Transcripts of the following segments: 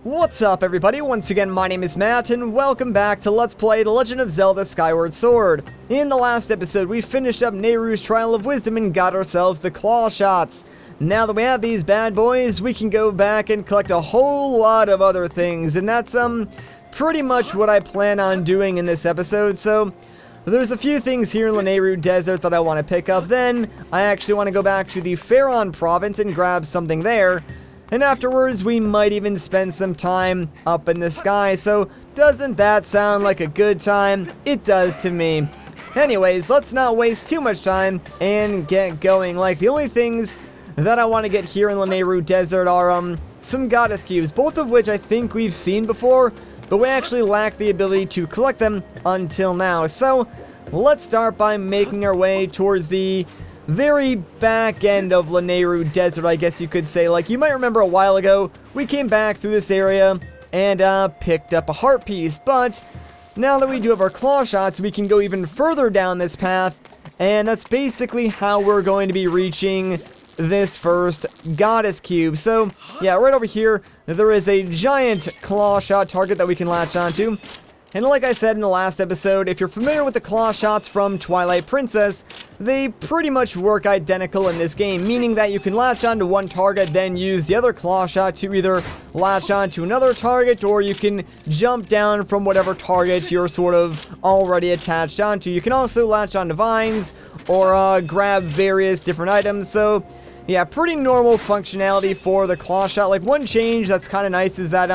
What's up everybody, once again my name is Matt and welcome back to Let's Play The Legend of Zelda Skyward Sword. In the last episode we finished up Nehru's Trial of Wisdom and got ourselves the clawshots. Now that we have these bad boys, we can go back and collect a whole lot of other things, and that's pretty much what I plan on doing in this episode. So there's a few things here in the Nehru Desert that I want to pick up, then I actually want to go back to the Faron province and grab something there. And afterwards, we might even spend some time up in the sky, so doesn't that sound like a good time? It does to me. Anyways, let's not waste too much time and get going. Like, the only things that I want to get here in the Nehru Desert are some goddess cubes, both of which I think we've seen before, but we actually lack the ability to collect them until now. So, let's start by making our way towards the very back end of the Nehru Desert, I guess you could say. Like, you might remember a while ago, we came back through this area and picked up a heart piece, but now that we do have our claw shots, we can go even further down this path, and that's basically how we're going to be reaching this first goddess cube. So, yeah, right over here, there is a giant claw shot target that we can latch onto. And like I said in the last episode, if you're familiar with the claw shots from Twilight Princess, they pretty much work identical in this game, meaning that you can latch onto one target, then use the other claw shot to either latch onto another target, or you can jump down from whatever target you're sort of already attached onto. You can also latch onto vines, or grab various different items, so yeah, pretty normal functionality for the claw shot. Like, one change that's kind of nice is that,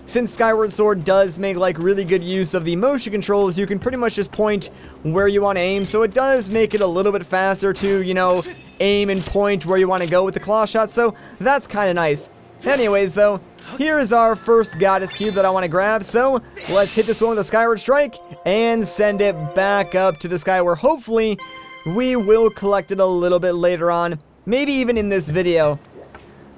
since Skyward Sword does make, like, really good use of the motion controls, you can pretty much just point where you want to aim, so it does make it a little bit faster to, you know, aim and point where you want to go with the claw shot, so that's kind of nice. Anyways, though, here is our first goddess cube that I want to grab, so let's hit this one with a Skyward Strike and send it back up to the sky, where hopefully we will collect it a little bit later on, maybe even in this video.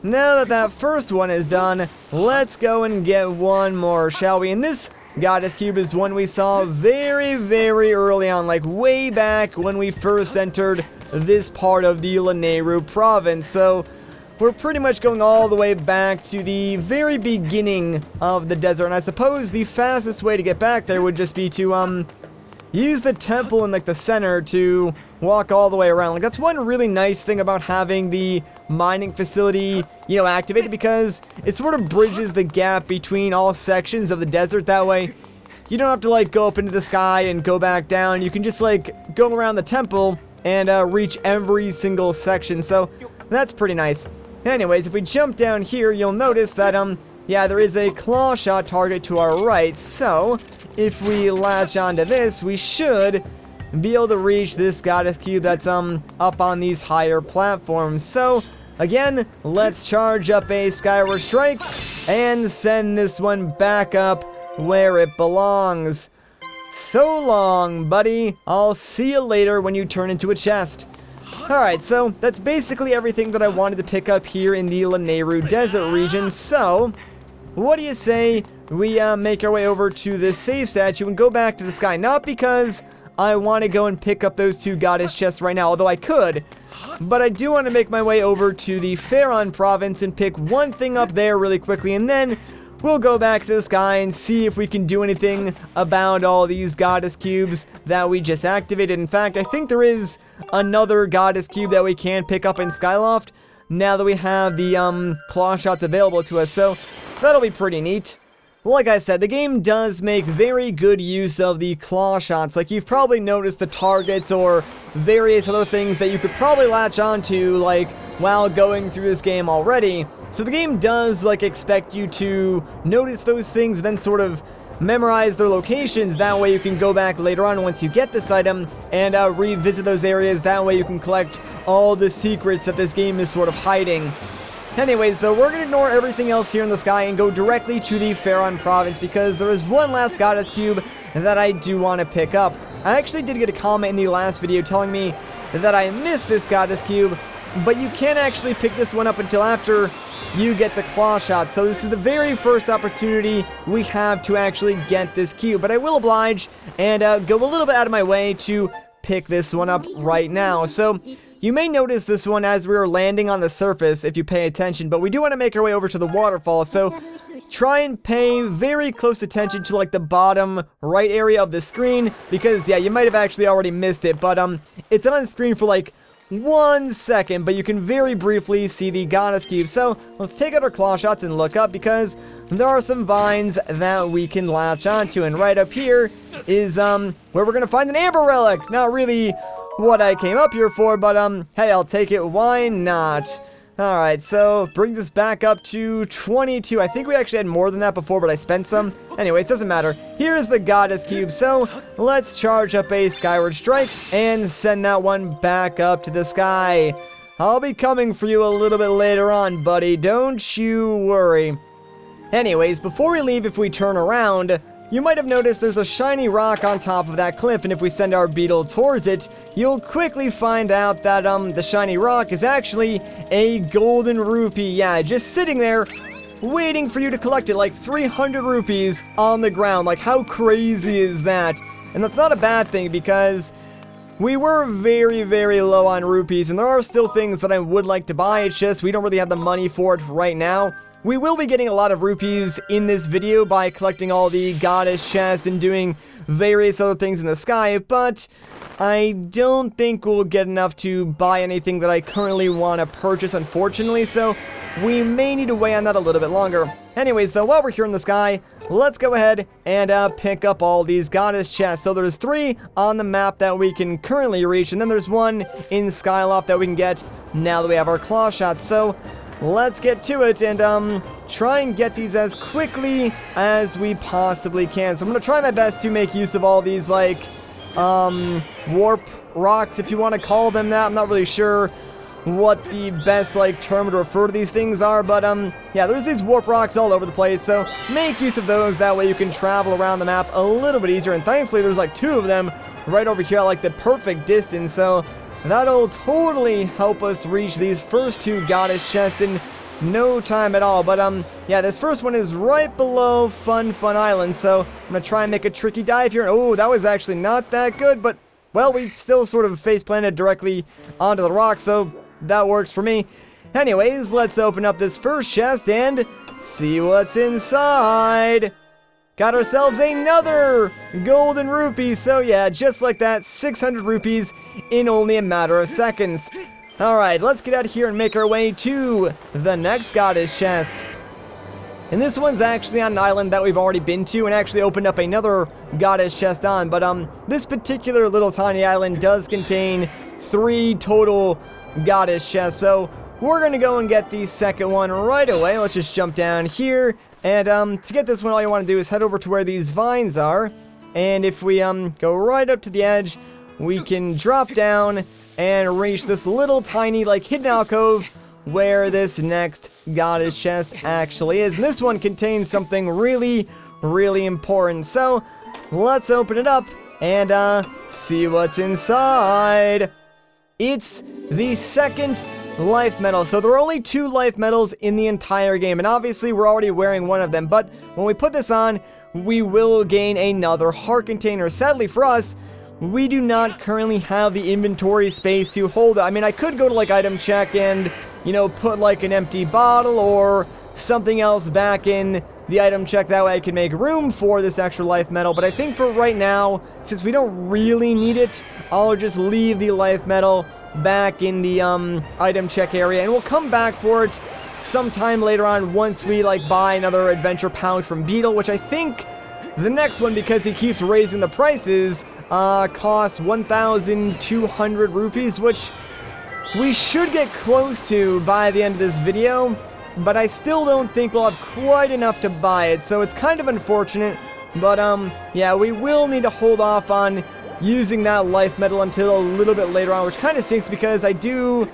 Now that that first one is done, let's go and get one more, shall we? And this goddess cube is one we saw very, very early on, like way back when we first entered this part of the Nehru province. So we're pretty much going all the way back to the very beginning of the desert. And I suppose the fastest way to get back there would just be to use the temple in, like, the center to walk all the way around. Like, that's one really nice thing about having the mining facility, you know, activated, because it sort of bridges the gap between all sections of the desert. That way, you don't have to, like, go up into the sky and go back down. You can just, like, go around the temple and reach every single section. So, that's pretty nice. Anyways, if we jump down here, you'll notice that, yeah, there is a claw shot target to our right. So, if we latch onto this, we should be able to reach this goddess cube that's up on these higher platforms. So again, let's charge up a Skyward Strike and send this one back up where it belongs. So long, buddy. I'll see you later when you turn into a chest. Alright, so that's basically everything that I wanted to pick up here in the Nehru Desert region. So what do you say we make our way over to this save statue and go back to the sky? Not because I want to go and pick up those two goddess chests right now, although I could, but I do want to make my way over to the Faron province and pick one thing up there really quickly, and then we'll go back to the sky and see if we can do anything about all these goddess cubes that we just activated. In fact, I think there is another goddess cube that we can pick up in Skyloft now that we have the claw shots available to us, so that'll be pretty neat. Like I said, the game does make very good use of the claw shots. Like, you've probably noticed the targets or various other things that you could probably latch onto, like, while going through this game already. So the game does, like, expect you to notice those things and then sort of memorize their locations. That way you can go back later on once you get this item and revisit those areas. That way you can collect all the secrets that this game is sort of hiding. Anyways, so we're going to ignore everything else here in the sky and go directly to the Faron province, because there is one last goddess cube that I do want to pick up. I actually did get a comment in the last video telling me that I missed this goddess cube, but you can't actually pick this one up until after you get the claw shot. So this is the very first opportunity we have to actually get this cube, but I will oblige and go a little bit out of my way to pick this one up right now. So you may notice this one as we are landing on the surface if you pay attention, but we do want to make our way over to the waterfall. So try and pay very close attention to like the bottom right area of the screen, because yeah, you might have actually already missed it, but it's on screen for like 1 second, but you can very briefly see the goddess cube. So let's take out our claw shots and look up, because there are some vines that we can latch onto, and right up here is where we're gonna find an amber relic. Not really what I came up here for, but hey, I'll take it, why not? Alright, so brings us back up to 22. I think we actually had more than that before, but I spent some. Anyways, doesn't matter. Here's the goddess cube, so let's charge up a skyward strike and send that one back up to the sky. I'll be coming for you a little bit later on, buddy. Don't you worry. Anyways, before we leave, if we turn around, you might have noticed there's a shiny rock on top of that cliff, and if we send our beetle towards it, you'll quickly find out that the shiny rock is actually a golden rupee. Yeah, just sitting there waiting for you to collect it, like 300 rupees on the ground. Like, how crazy is that? And that's not a bad thing, because we were very, very low on rupees, and there are still things that I would like to buy. It's just we don't really have the money for it right now. We will be getting a lot of rupees in this video by collecting all the goddess chests and doing various other things in the sky, but I don't think we'll get enough to buy anything that I currently want to purchase, unfortunately, so we may need to wait on that a little bit longer. Anyways, though, while we're here in the sky, let's go ahead and pick up all these goddess chests. So there's 3 on the map that we can currently reach, and then there's 1 in Skyloft that we can get now that we have our claw shots. So let's get to it and try and get these as quickly as we possibly can. So I'm going to try my best to make use of all these, like, warp rocks, if you want to call them that. I'm not really sure what the best, like, term to refer to these things are, but yeah, there's these warp rocks all over the place, so make use of those. That way you can travel around the map a little bit easier, and thankfully there's like 2 of them right over here at like the perfect distance, so that'll totally help us reach these first 2 goddess chests in no time at all. But yeah, this first one is right below Fun Island, so I'm gonna try and make a tricky dive here. Oh, that was actually not that good, but well, we still sort of face planted directly onto the rock, so that works for me. Anyways, let's open up this first chest and see what's inside. Got ourselves another golden rupee. So yeah, just like that, 600 rupees in only a matter of seconds. Alright, let's get out of here and make our way to the next goddess chest. And this one's actually on an island that we've already been to and actually opened up another goddess chest on. But this particular little tiny island does contain 3 total goddess chests, so we're gonna go and get the second one right away. Let's just jump down here, and to get this one, all you want to do is head over to where these vines are, and if we go right up to the edge, we can drop down and reach this little tiny, like, hidden alcove where this next goddess chest actually is. And this one contains something really, really important, so let's open it up and see what's inside. It's the second life medal. So there are only 2 life medals in the entire game, and obviously we're already wearing one of them, but when we put this on, we will gain another heart container. Sadly for us, we do not currently have the inventory space to hold it. I mean, I could go to like item check and, you know, put like an empty bottle or something else back in the item check, that way I can make room for this extra life medal. But I think for right now, since we don't really need it, I'll just leave the life medal back in the item check area, and we'll come back for it sometime later on once we like buy another adventure pouch from Beetle, which I think the next one, because he keeps raising the prices, costs 1,200 rupees, which we should get close to by the end of this video, but I still don't think we'll have quite enough to buy it, so it's kind of unfortunate. But yeah, we will need to hold off on using that life medal until a little bit later on, which kind of stinks because I do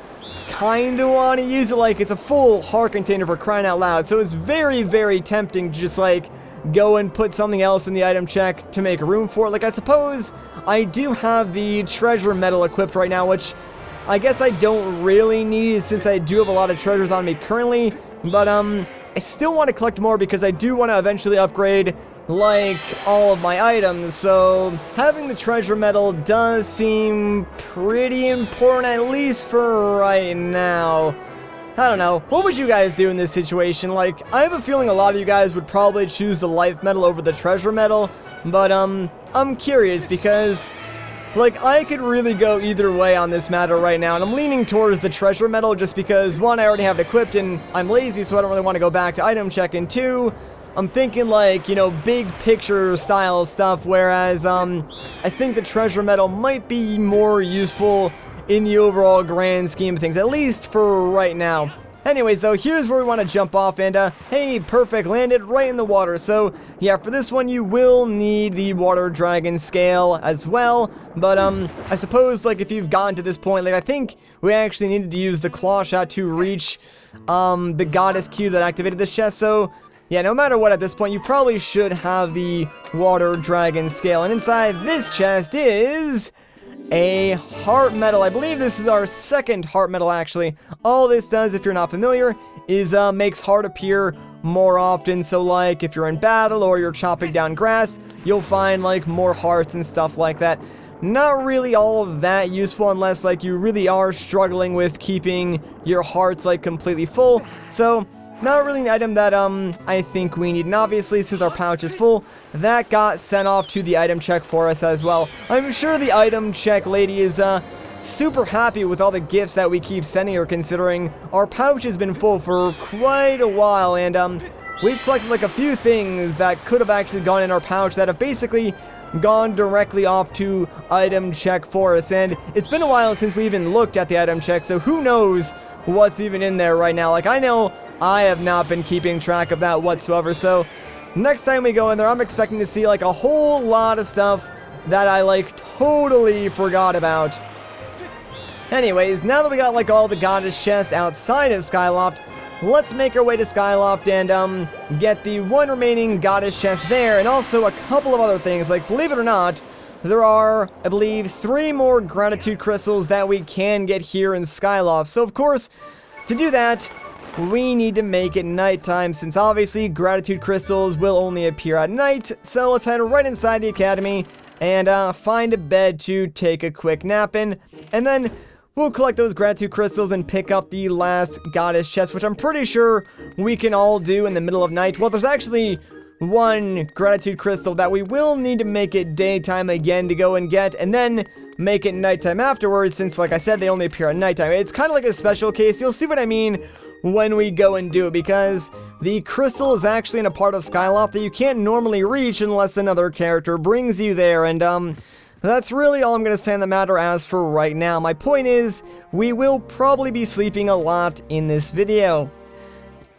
kind of want to use it. Like, it's a full heart container, for crying out loud, so it's very, very tempting to just like go and put something else in the item check to make room for it. Like, I suppose I do have the treasure medal equipped right now, which I guess I don't really need since I do have a lot of treasures on me currently, but I still want to collect more because I do want to eventually upgrade like all of my items, so having the treasure medal does seem pretty important, at least for right now. I don't know. What would you guys do in this situation? Like, I have a feeling a lot of you guys would probably choose the life medal over the treasure medal, but, I'm curious because, like, I could really go either way on this matter right now, and I'm leaning towards the treasure medal just because, one, I already have it equipped, and I'm lazy, so I don't really want to go back to item check, and two, I'm thinking, like, you know, big picture style stuff, whereas, I think the treasure medal might be more useful in the overall grand scheme of things, at least for right now. Anyways, though, here's where we want to jump off, and, hey, perfect, landed right in the water. So, yeah, for this one, you will need the water dragon scale as well, but, I suppose, like, if you've gotten to this point, like, I think we actually needed to use the claw shot to reach, the goddess cube that activated this chest, so, yeah, no matter what at this point, you probably should have the water dragon scale, and inside this chest is a heart medal. I believe this is our second heart medal, actually. All this does, if you're not familiar, is makes heart appear more often. So, like, if you're in battle or you're chopping down grass, you'll find, like, more hearts and stuff like that. Not really all of that useful unless, like, you really are struggling with keeping your hearts, like, completely full. So, not really an item that, I think we need. And obviously, since our pouch is full, that got sent off to the item check for us as well. I'm sure the item check lady is, super happy with all the gifts that we keep sending her, considering our pouch has been full for quite a while, and, we've collected, like, a few things that could have actually gone in our pouch that have basically gone directly off to item check for us. And it's been a while since we even looked at the item check, so who knows what's even in there right now. Like, I know I have not been keeping track of that whatsoever, so next time we go in there, I'm expecting to see, like, a whole lot of stuff that I, like, totally forgot about. Anyways, now that we got, like, all the goddess chests outside of Skyloft, let's make our way to Skyloft and, get the one remaining goddess chest there, and also a couple of other things. Like, believe it or not, there are, I believe, 3 more gratitude crystals that we can get here in Skyloft. So, of course, to do that, we need to make it nighttime, since obviously gratitude crystals will only appear at night. So let's head right inside the academy and find a bed to take a quick nap in, and then we'll collect those gratitude crystals and pick up the last goddess chest, which I'm pretty sure we can all do in the middle of night. Well, there's actually one gratitude crystal that we will need to make it daytime again to go and get, and then make it nighttime afterwards, since, like I said, they only appear at nighttime. It's kind of like a special case. You'll see what I mean when we go and do it, because the crystal is actually in a part of Skyloft that you can't normally reach unless another character brings you there, and that's really all I'm going to say on the matter as for right now. My point is, we will probably be sleeping a lot in this video.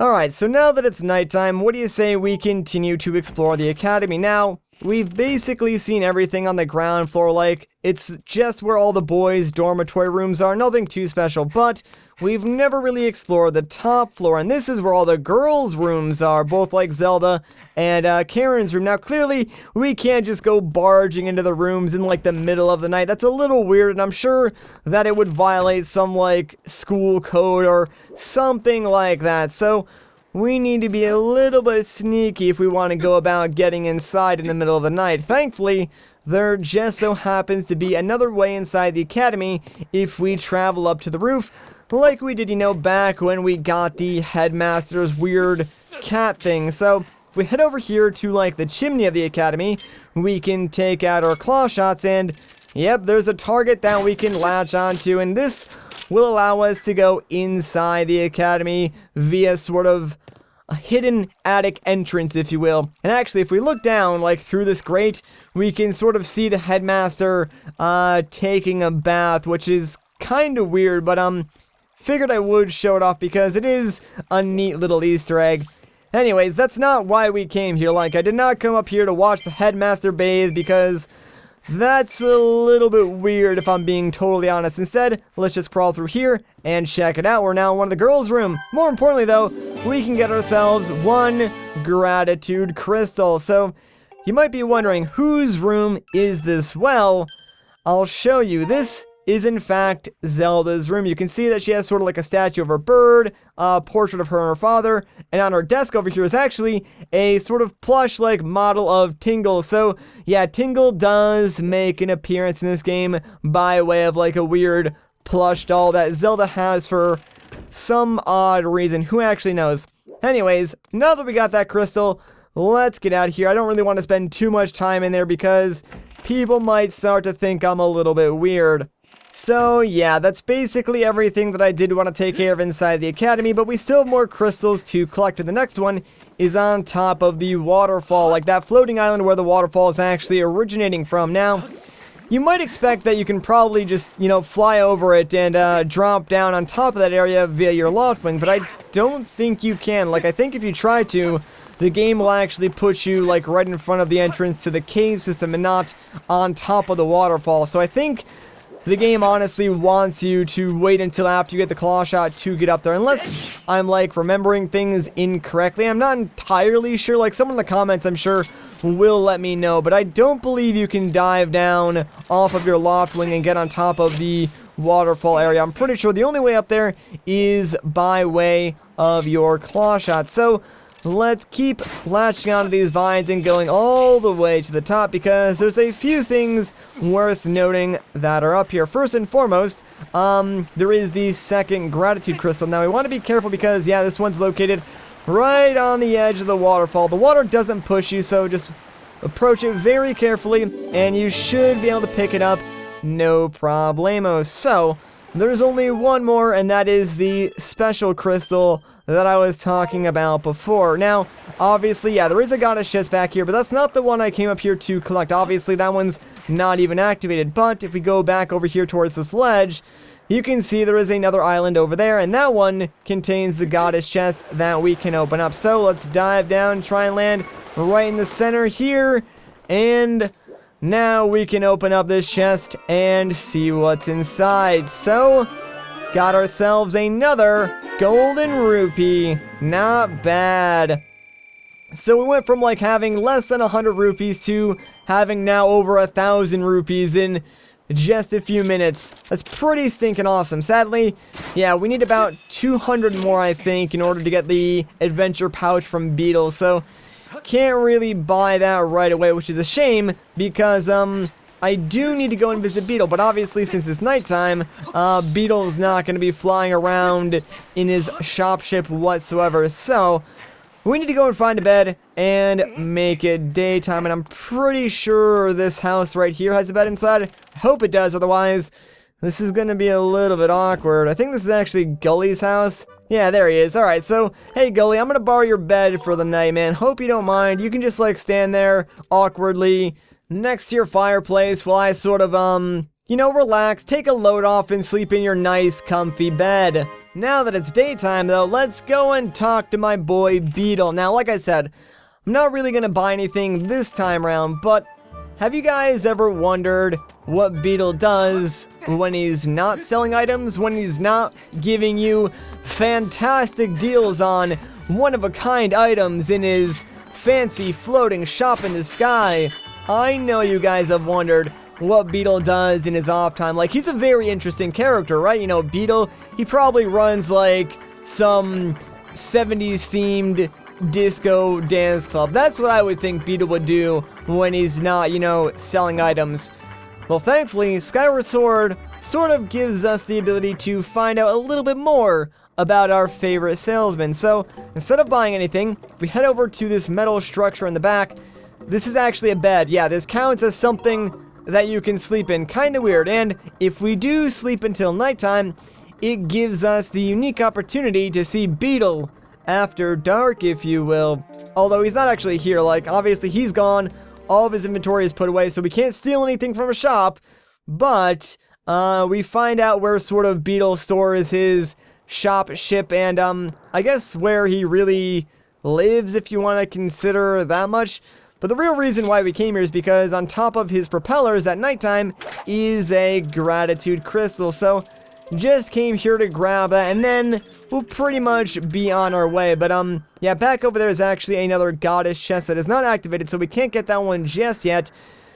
Alright, so now that it's nighttime, what do you say we continue to explore the academy? Now, we've basically seen everything on the ground floor, like, it's just where all the boys' dormitory rooms are, nothing too special, but we've never really explored the top floor, and this is where all the girls' rooms are, both like Zelda and Karen's room. Now, clearly, we can't just go barging into the rooms in, like, the middle of the night. That's a little weird, and I'm sure that it would violate some, like, school code or something like that. So, we need to be a little bit sneaky if we want to go about getting inside in the middle of the night. Thankfully, there just so happens to be another way inside the academy if we travel up to the roof, like we did, you know, back when we got the headmaster's weird cat thing. So, if we head over here to, like, the chimney of the academy, we can take out our claw shots, and, yep, there's a target that we can latch onto, and this will allow us to go inside the academy via sort of a hidden attic entrance, if you will. And actually, if we look down, like, through this grate, we can sort of see the headmaster, taking a bath, which is kind of weird, but, figured I would show it off because it is a neat little Easter egg. Anyways, that's not why we came here. Like, I did not come up here to watch the headmaster bathe because that's a little bit weird, if I'm being totally honest. Instead, let's just crawl through here and check it out. We're now in one of the girls' room. More importantly, though, we can get ourselves one gratitude crystal. So, you might be wondering, whose room is this? Well, I'll show you. This is in fact Zelda's room. You can see that she has sort of like a statue of her bird, a portrait of her and her father, and on her desk over here is actually a sort of plush like model of Tingle. So yeah, Tingle does make an appearance in this game by way of like a weird plush doll that Zelda has for some odd reason. Who actually knows? Anyways, now that we got that crystal, let's get out of here. I don't really want to spend too much time in there because people might start to think I'm a little bit weird. So yeah, that's basically everything that I did want to take care of inside the academy, but we still have more crystals to collect. And the next one is on top of the waterfall, like that floating island where the waterfall is actually originating from. Now, you might expect that you can probably just, fly over it and drop down on top of that area via your loft wing, but I don't think you can. Like, I think if you try to, the game will actually put you, like, right in front of the entrance to the cave system and not on top of the waterfall. So I think the game honestly wants you to wait until after you get the claw shot to get up there, unless I'm, like, remembering things incorrectly. I'm not entirely sure. Like, someone in the comments, I'm sure, will let me know, but I don't believe you can dive down off of your loft wing and get on top of the waterfall area. I'm pretty sure the only way up there is by way of your claw shot. So let's keep latching onto these vines and going all the way to the top, because there's a few things worth noting that are up here. First and foremost, there is the second gratitude crystal. Now we want to be careful because, yeah, this one's located right on the edge of the waterfall. The water doesn't push you, so just approach it very carefully, and you should be able to pick it up no problemo. So, there's only one more, and that is the special crystal that I was talking about before. Now, obviously, yeah, there is a goddess chest back here, but that's not the one I came up here to collect. Obviously, that one's not even activated, but if we go back over here towards this ledge, you can see there is another island over there, and that one contains the goddess chest that we can open up. So let's dive down, try and land right in the center here, and now we can open up this chest and see what's inside. So, got ourselves another golden rupee. Not bad. So we went from like having less than 100 rupees to having now over 1,000 rupees in just a few minutes. That's pretty stinking awesome. Sadly, yeah, we need about 200 more, I think, in order to get the adventure pouch from Beetle. So, can't really buy that right away, which is a shame, because, I do need to go and visit Beetle, but obviously, since it's nighttime, Beetle's not going to be flying around in his shop ship whatsoever. So, we need to go and find a bed and make it daytime, and I'm pretty sure this house right here has a bed inside. I hope it does, otherwise this is going to be a little bit awkward. I think this is actually Gully's house. Yeah, there he is. Alright, so, hey Gully, I'm going to borrow your bed for the night, man. Hope you don't mind. You can just, like, stand there awkwardly next to your fireplace while I sort of, relax, take a load off, and sleep in your nice, comfy bed. Now that it's daytime, though, let's go and talk to my boy Beetle. Now, like I said, I'm not really going to buy anything this time around, but have you guys ever wondered what Beetle does when he's not selling items, when he's not giving you fantastic deals on one-of-a-kind items in his fancy floating shop in the sky? I know you guys have wondered what Beetle does in his off time. Like, he's a very interesting character, right? Beetle, he probably runs, like, some 70s themed disco dance club. That's what I would think Beetle would do when he's not, selling items. Well, thankfully, Skyward Sword sort of gives us the ability to find out a little bit more about our favorite salesman. So, instead of buying anything, if we head over to this metal structure in the back, this is actually a bed. Yeah, this counts as something that you can sleep in. Kinda weird. And if we do sleep until nighttime, it gives us the unique opportunity to see Beetle after dark, if you will. Although he's not actually here. Like, obviously he's gone. All of his inventory is put away, so we can't steal anything from a shop. But, we find out where sort of Beetle stores his shop ship and, I guess where he really lives, if you want to consider that much. But the real reason why we came here is because on top of his propellers at nighttime is a gratitude crystal. So, just came here to grab that, and then we'll pretty much be on our way. But, yeah, back over there is actually another goddess chest that is not activated, so we can't get that one just yet.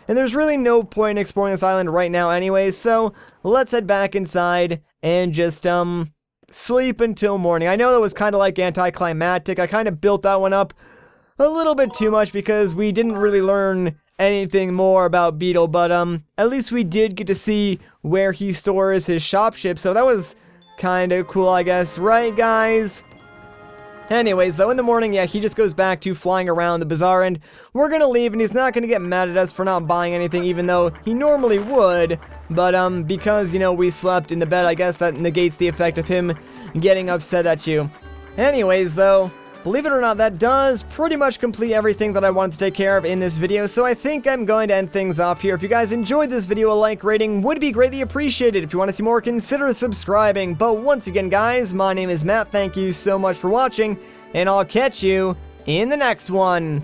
And there's really no point in exploring this island right now anyways, so let's head back inside and just, sleep until morning. I know that was kind of like anticlimactic. I kind of built that one up a little bit too much because we didn't really learn anything more about Beetle, but at least we did get to see where he stores his shop ship, so that was Kinda cool, I guess, right, guys? Anyways, though, in the morning, yeah, he just goes back to flying around the bazaar, and we're gonna leave, and he's not gonna get mad at us for not buying anything, even though he normally would. But, because, you know, we slept in the bed, I guess that negates the effect of him getting upset at you. Anyways, though, believe it or not, that does pretty much complete everything that I wanted to take care of in this video, so I think I'm going to end things off here. If you guys enjoyed this video, a like rating would be greatly appreciated. If you want to see more, consider subscribing. But once again, guys, my name is Matt. Thank you so much for watching, and I'll catch you in the next one.